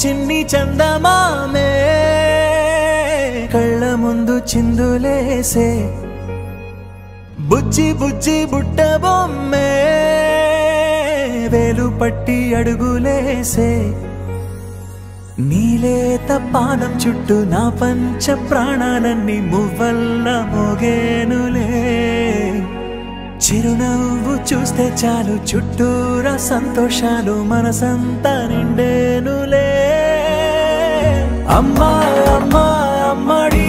చిన్ని చందమామే కళ్ళ ముందు చిందులేసే బుజ్జి బుజ్జి బుట్ట బొమ్మే వేలు పట్టి అడుగులేసే నీలేత పానం చుట్టూ నా పంచ ప్రాణాలన్నీ మువ్వల్ల మోగేనులే చిరునవ్వు చూస్తే చాలు చుట్టూరా సంతోషాలు మనసంతా నిండేనులే అమ్మా అమ్మా అమ్మడి